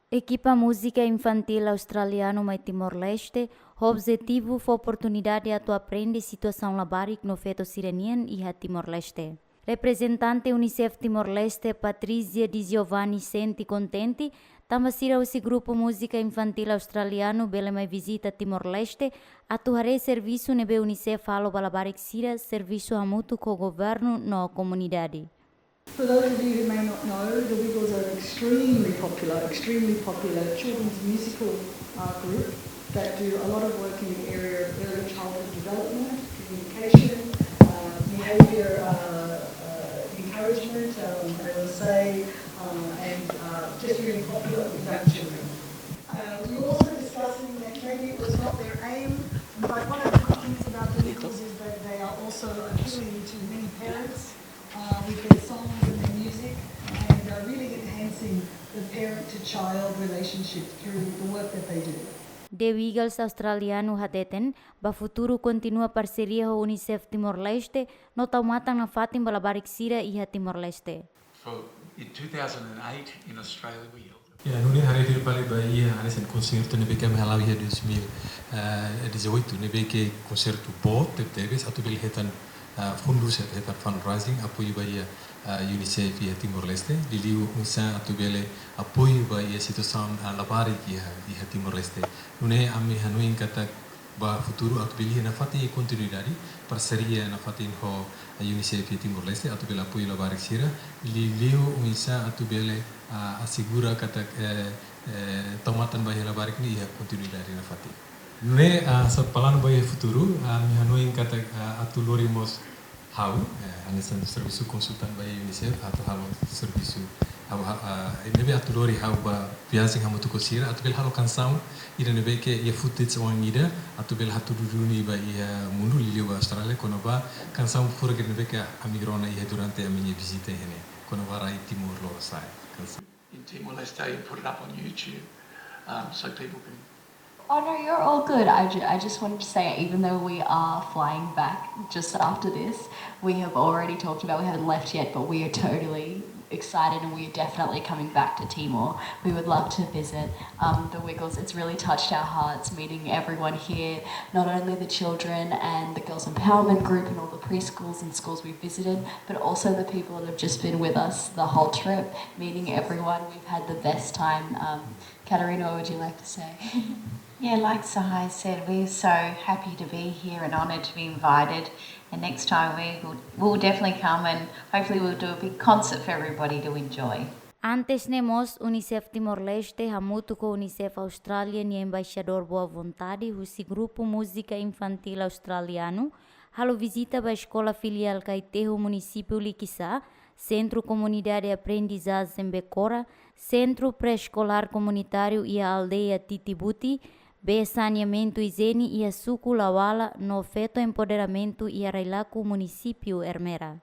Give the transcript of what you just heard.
Equipa música infantil australiano mai Timor-Leste, o objetivo foi oportunidade de aprender situação labarik no feto sirenien e Timor-Leste. Representante UNICEF Timor-Leste, Patrícia Di Giovanni senti contente, também sira usi grupo música infantil australiano bele mai visita Timor-Leste, atuare serviço nebe UNICEF halo balabarik sira serviço hamutu co governo no comunidade. For those of you who may not know, the Wiggles are an extremely popular children's musical group that do a lot of work in the area of early childhood development, communication, behaviour encouragement, I will say, and just really popular with young children. We were also discussing that maybe it was not their aim, but one of the good things about the Wiggles is that they are also appealing to many parents with their songs and their music, and really enhancing the parent-to-child relationship through the work that they do. De Wiggles australiano hadeten, ba futuro continua parceria ho UNICEF Timor-Leste, no taumatan na fatin balabarik sira iha Timor-Leste. In 2008 in Australia we held Ya, nune hari diri pale ba ia hanes en concerto nebe que me halau ia 2018 nebe que concerto bot teve satu bil hetan fundus hetan fundraising apoio ba ia UNICEF ia Timor-Leste liliu unsa atu bele apoio ba ia situação labari ia Timor-Leste nune ami hanuin kata ba futuro atu bili na fati continuidade parceria na fati ho UNICEF ia Timor-Leste atu bele apoio labari sira liliu unsa atu bele assegura kata tomatan ba ia labari ni ia continuidade na fati nune sa plano ba ia futuro ami hanuin kata atu lorimos hau anesan serviço konsultan ba UNICEF atau halo serviço nebe atu lori hau ba viagem hamutu kosira atu bel halo canção ira nebe que ia footage on ida atu bel hatu duduni ba ia mundu liliu Australia Kona-ba canção fora que nebe que amigrona ia durante a minha visita hene Kona-ba rai Timor lo sai in Timor-Leste and put it up on YouTube so people can. Oh no, you're all good. I just wanted to say, even though we are flying back just after this, we have already talked about, we haven't left yet, but we are totally excited and we are definitely coming back to Timor. We would love to visit the Wiggles. It's really touched our hearts meeting everyone here, not only the children and the Girls Empowerment Group and all the preschools and schools we've visited, but also the people that have just been with us the whole trip, meeting everyone. We've had the best time. Katarina, what would you like to say? Yeah, like Sahai said, we're so happy to be here and honoured to be invited. And next time we'll definitely come and hopefully we'll do a big concert for everybody to enjoy. Antes nemos UNICEF Timor-Leste hamutu com UNICEF Austrália e embaixador Boa Vontade husi Grupo Música Infantil Australiano halo visita ba escola filial Kaitehu município Liquissá, Centro Comunidade de Aprendizagem Becora, Centro Pré-Escolar Comunitário e a Aldeia Titibuti, be saneamento higiene e a suco lawala no feto empoderamento e a Railaku município Ermera.